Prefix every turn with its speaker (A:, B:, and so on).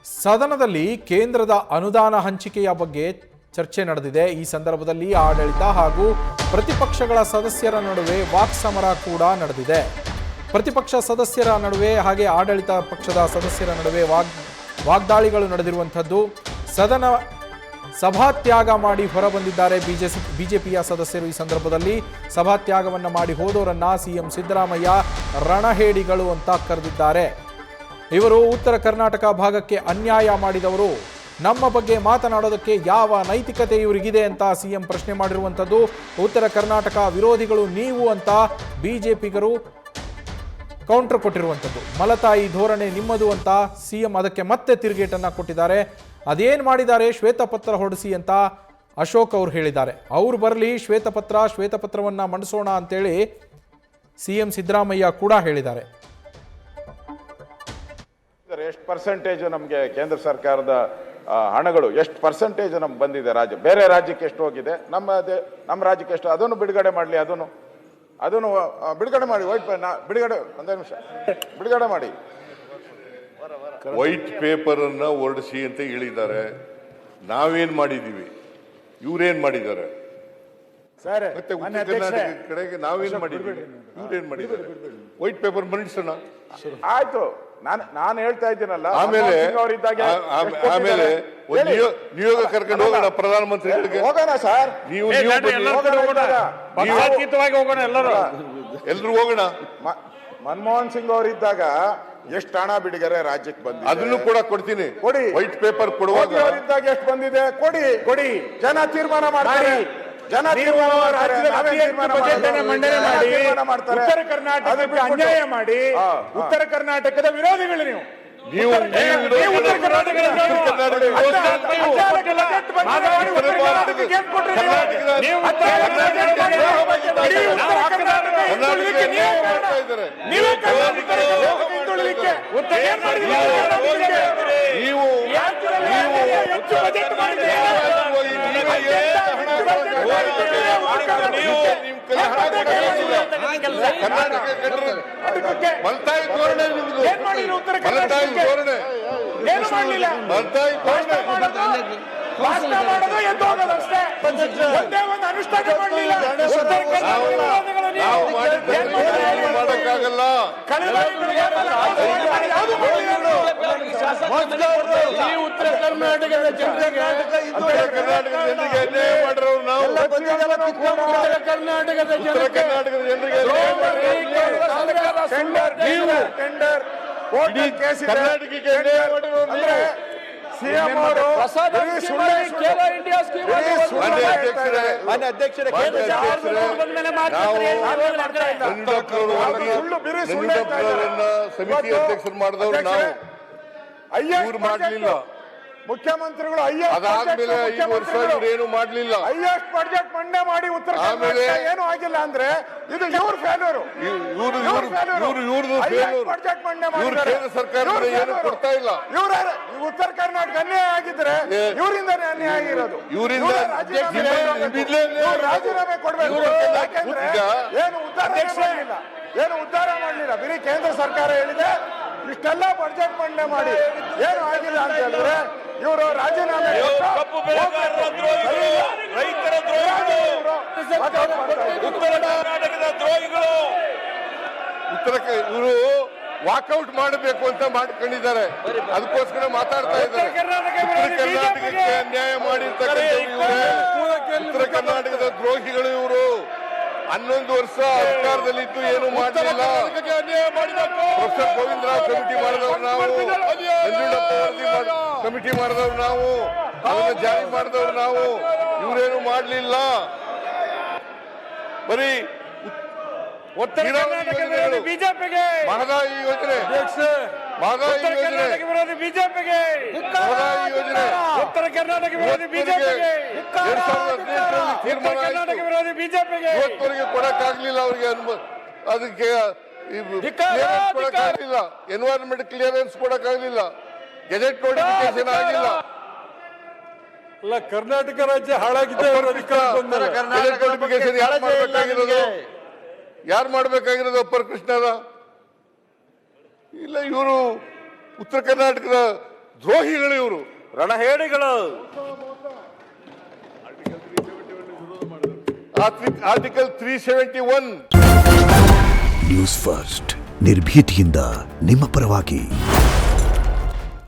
A: ಸದನದಲ್ಲಿ ಕೇಂದ್ರದ ಅನುದಾನ ಹಂಚಿಕೆಯ ಬಗ್ಗೆ ಚರ್ಚೆ ನಡೆದಿದೆ. ಈ ಸಂದರ್ಭದಲ್ಲಿ ಆಡಳಿತ ಹಾಗೂ ಪ್ರತಿಪಕ್ಷಗಳ ಸದಸ್ಯರ ನಡುವೆ ವಾಕ್ಸಮರ ಕೂಡ ನಡೆದಿದೆ. ಪ್ರತಿಪಕ್ಷ ಸದಸ್ಯರ ನಡುವೆ ಹಾಗೆ ಆಡಳಿತ ಪಕ್ಷದ ಸದಸ್ಯರ ನಡುವೆ ವಾಗ್ದಾಳಿಗಳು ನಡೆದಿರುವಂಥದ್ದು. ಸದನ ಸಭಾತ್ಯಾಗ ಮಾಡಿ ಹೊರಬಂದಿದ್ದಾರೆ ಬಿಜೆಪಿಯ ಸದಸ್ಯರು. ಈ ಸಂದರ್ಭದಲ್ಲಿ ಸಭಾತ್ಯಾಗವನ್ನು ಮಾಡಿ ಹೋದವರನ್ನ ಸಿಎಂ ಸಿದ್ದರಾಮಯ್ಯ ರಣಹೇಡಿಗಳು ಅಂತ ಕರೆದಿದ್ದಾರೆ. ಇವರು ಉತ್ತರ ಕರ್ನಾಟಕ ಭಾಗಕ್ಕೆ ಅನ್ಯಾಯ ಮಾಡಿದವರು, ನಮ್ಮ ಬಗ್ಗೆ ಮಾತನಾಡೋದಕ್ಕೆ ಯಾವ ನೈತಿಕತೆ ಇವರಿಗಿದೆ ಅಂತ ಸಿಎಂ ಪ್ರಶ್ನೆ ಮಾಡಿರುವಂಥದ್ದು. ಉತ್ತರ ಕರ್ನಾಟಕ ವಿರೋಧಿಗಳು ನೀವು ಅಂತ ಬಿಜೆಪಿಗರು ಕೌಂಟರ್ ಕೊಟ್ಟಿರುವಂಥದ್ದು. ಮಲತಾಯಿ ಧೋರಣೆ ನಿಮ್ಮದು ಅಂತ ಸಿಎಂ ಅದಕ್ಕೆ ಮತ್ತೆ ತಿರುಗೇಟನ್ನು ಕೊಟ್ಟಿದ್ದಾರೆ. ಅದೇನು ಮಾಡಿದ್ದಾರೆ ಶ್ವೇತಪತ್ರ ಹೊರಡಿಸಿ ಅಂತ ಅಶೋಕ್ ಅವರು ಹೇಳಿದ್ದಾರೆ. ಅವ್ರು ಬರಲಿ ಶ್ವೇತಪತ್ರವನ್ನು ಮಂಡಿಸೋಣ ಅಂತೇಳಿ ಸಿಎಂ ಸಿದ್ದರಾಮಯ್ಯ ಕೂಡ ಹೇಳಿದ್ದಾರೆ.
B: ಎಷ್ಟು ಪರ್ಸೆಂಟೇಜ್ ನಮಗೆ ಕೇಂದ್ರ ಸರ್ಕಾರದ ಹಣಗಳು ಎಷ್ಟು ಪರ್ಸೆಂಟೇಜ್ ನಮ್ಗೆ ಬಂದಿದೆ, ರಾಜ್ಯ ಬೇರೆ ರಾಜ್ಯಕ್ಕೆ ಎಷ್ಟು ಹೋಗಿದೆ, ನಮ್ಮ ರಾಜ್ಯಕ್ಕೆ ಎಷ್ಟು, ಅದನ್ನು ಬಿಡುಗಡೆ ಮಾಡಲಿ, ಅದನ್ನು ಬಿಡುಗಡೆ ಮಾಡಿ. ಬಿಡುಗಡೆ ಒಂದೇ ನಿಮಿಷ ಬಿಡುಗಡೆ ಮಾಡಿ.
C: ವೈಟ್ ಪೇಪರ್ ಅನ್ನ ಹೊರಡಿಸಿ ಅಂತ ಹೇಳಿದ್ದಾರೆ. ನಾವೇನ್ ಮಾಡಿದೀವಿ, ಇವ್ರೇನ್ ಮಾಡಿದ್ದಾರೆ, ಮತ್ತೆ ಉತ್ತರ ಕರ್ನಾಟಕ ಕಡೆಗೆ ನಾವೇನ್ ಮಾಡಿದೀವಿ, ಇವ್ರೇನ್ ಮಾಡಿದ್ದಾರೆ. ವೈಟ್ ಪೇಪರ್ ಮಂಡಿಸೋಣ.
B: ಆಯ್ತು, ನಾನು ಹೇಳ್ತಾ ಇದ್ದೀನಲ್ಲ.
C: ಆಮೇಲೆ ನಿಯೋಗ ಕರ್ಕೊಂಡು ಹೋಗೋಣ ಪ್ರಧಾನಮಂತ್ರಿಗಳಿಗೆ.
B: ಹೋಗೋಣ ಸರ್,
C: ನೀವು
B: ಹೋಗೋಣ,
C: ಎಲ್ರು ಹೋಗೋಣ.
B: ಮನಮೋಹನ್ ಸಿಂಗ್ ಅವರಿದ್ದಾಗ ಎಷ್ಟು ಹಣ ಬಿಡುಗಡೆ ರಾಜ್ಯಕ್ಕೆ ಬಂದಿದೆ
C: ಅದನ್ನು ಕೂಡ ಕೊಡ್ತೀನಿ.
B: ಕೊಡಿ.
C: ವೈಟ್ ಪೇಪರ್ ಕೊಡುವಾಗ
B: ಅವರಿದ್ದಾಗ ಎಷ್ಟು ಬಂದಿದೆ ಕೊಡಿ. ಜನ ತೀರ್ಮಾನ ಮಾಡ್ತಾರೆ.
D: ಉತ್ತರ ಕರ್ನಾಟಕಕ್ಕೆ ಅನ್ಯಾಯ ಮಾಡಿ ಉತ್ತರ ಕರ್ನಾಟಕದ ವಿರೋಧಿಗಳು ನೀವು.
C: ಮಲ್ತಾಯಿ ಧೋರಣೆ ನಿಮ್ದು. ಮಲ್ತಾಯಿ ಧೋರಣೆ
D: ಭಾಷಣ ಮಾಡೋದು ಎದ್ದು ಹೋಗೋದು ಅಷ್ಟೇ. ಒಂದೇ ಒಂದು ಅನುಷ್ಠಾನ ಮಾಡಲಿಲ್ಲ.
C: ಮಾಡಕ್ಕಾಗಲ್ಲ.
D: ಉತ್ತರ ಕರ್ನಾಟಕದ ಜನರಿಗೆ
C: ಅನ್ಯಾಯ ಮಾಡಿರೋರು ನಾವು.
D: ಉತ್ತರ ಕರ್ನಾಟಕದ ಜನರಿಗೆ
C: ಕರ್ನಾಟಕಕ್ಕೆ ಅನ್ಯಾಯ ಮಾಡಿರೋರು
B: ಸಿಎಂ ಅವರು
C: ಸಮಿತಿ ಅಧ್ಯಕ್ಷರು ಮಾಡಿದವರು ನಾವು. ಇವ್ರು ಮಾಡ್ಲಿಲ್ಲ.
B: ಮುಖ್ಯಮಂತ್ರಿಗಳು
C: ಅದಾದ್ಮೇಲೆ 5 ವರ್ಷ ಇವ್ರೇನು ಮಾಡ್ಲಿಲ್ಲ.
B: ಹೈಯೆಸ್ಟ್ ಬಡ್ಜೆಟ್ ಮಂಡನೆ ಮಾಡಿ ಉತ್ತರ ಕರ್ನಾಟಕ ಏನು ಆಗಿಲ್ಲ ಅಂದ್ರೆ ಇದು ಇವ್ರ ಫೇಲ್ಯೂರ್. ಬಡ್ಜೆಟ್ ಮಂಡನೆ ಮಾಡಿದ್ದಾರೆ.
C: ಕೇಂದ್ರ ಸರ್ಕಾರದಿಂದ ಏನು ಕೊಡ್ತಾ ಇಲ್ಲ.
B: ಉತ್ತರ ಕರ್ನಾಟಕ ಅನ್ಯಾಯ ಆಗಿದ್ರೆ ಇವರಿಂದಾನೇ ಅನ್ಯಾಯ ಆಗಿರೋದು. ರಾಜೀನಾಮೆ ಕೊಡ್ಬೇಕು. ಯಾಕೆಂದ್ರೆ ಏನು ಉದ್ಧಾರ ಮಾಡಲಿಲ್ಲ. ಬರೀ ಕೇಂದ್ರ ಸರ್ಕಾರ ಹೇಳಿದೆ ಇಷ್ಟೆಲ್ಲ ಬಡ್ಜೆಟ್ ಮಂಡನೆ ಮಾಡಿ ಏನು ಆಗಿಲ್ಲ ಅಂತ ಹೇಳಿದ್ರೆ ಇವರು ರಾಜೀನಾಮೆ
C: ರೈತರ ಉತ್ತರ ಕರ್ನಾಟಕದ ದ್ರೋಹಿಗಳು. ಇವರು ವಾಕೌಟ್ ಮಾಡಬೇಕು ಅಂತ ಮಾಡ್ಕೊಂಡಿದ್ದಾರೆ. ಅದಕ್ಕೋಸ್ಕರ ಮಾತಾಡ್ತಾ ಇದ್ದಾರೆ. ಉತ್ತರ ಕರ್ನಾಟಕಕ್ಕೆ ಅನ್ಯಾಯ ಮಾಡಿರ್ತಕ್ಕಂಥ ಉತ್ತರ ಕರ್ನಾಟಕದ ದ್ರೋಹಿಗಳು ಇವರು. 11 ವರ್ಷ ಅಧಿಕಾರದಲ್ಲಿದ್ದು ಏನು ಮಾಡಲಿಲ್ಲ. ಪ್ರೊಫೆಸರ್ ಗೋವಿಂದರಾವ್ ಕಮಿಟಿ ಮಾಡಿದವರು ನಾವು, ನಂಜುಂಡಪ್ಪ ಕಮಿಟಿ ಮಾಡಿದವರು ನಾವು, ಅದನ್ನು ಜಾರಿ ಮಾಡಿದವರು ನಾವು. ಇವರೇನು ಮಾಡಲಿಲ್ಲ. ಬರೀ
D: ಉತ್ತರ ಕರ್ನಾಟಕ ವಿರೋಧಿ ಬಿಜೆಪಿಗೆ
C: ಮಹದಾಯಿ ಯೋಜನೆ,
D: ಉತ್ತರ ಕರ್ನಾಟಕ ವಿರೋಧಿ ಬಿಜೆಪಿಗೆ, ಉತ್ತರ ಕರ್ನಾಟಕ ವಿರೋಧಿ ಬಿಜೆಪಿಗೆ,
C: ತೀರ್ಮಾನ
D: ಕರ್ನಾಟಕ ವಿರೋಧಿ ಬಿಜೆಪಿಗೆ.
C: ಇವತ್ತವರೆಗೆ ಕೊಡಕ್ಕಾಗ್ಲಿಲ್ಲ ಅವ್ರಿಗೆ. ಅದಕ್ಕೆ ಕೊಡಕ್ಕಾಗಲಿಲ್ಲ. ಎನ್ವೈರನ್ಮೆಂಟ್ ಕ್ಲಿಯರೆನ್ಸ್ ಕೊಡಕ್ಕಾಗಲಿಲ್ಲ. ಗೆಜೆಟ್ ನೋಟಿಫಿಕೇಶನ್ ಆಗಿಲ್ಲ.
D: ಅಲ್ಲ, ಕರ್ನಾಟಕ ರಾಜ್ಯ ಹಾಳಾಗಿದೆ.
C: ಗೆಜೆಟ್ ನೋಟಿಫಿಕೇಶನ್ ಯಾರು ಮಾಡ್ಬೇಕಾಗಿರೋದು ಅಪ್ಪರ್ ಕೃಷ್ಣದ ಇಲ್ಲ. ಇವರು ಉತ್ತರ ಕರ್ನಾಟಕದ ದ್ರೋಹಿಗಳು ಇವರು,
E: ರಣಹೇಡಿಗಳು.
C: ಆರ್ಟಿಕಲ್ 371.
F: ನ್ಯೂಸ್ ಫಸ್ಟ್ ನಿರ್ಭೀತಿಯಿಂದ ನಿಮ್ಮ ಪರವಾಗಿ.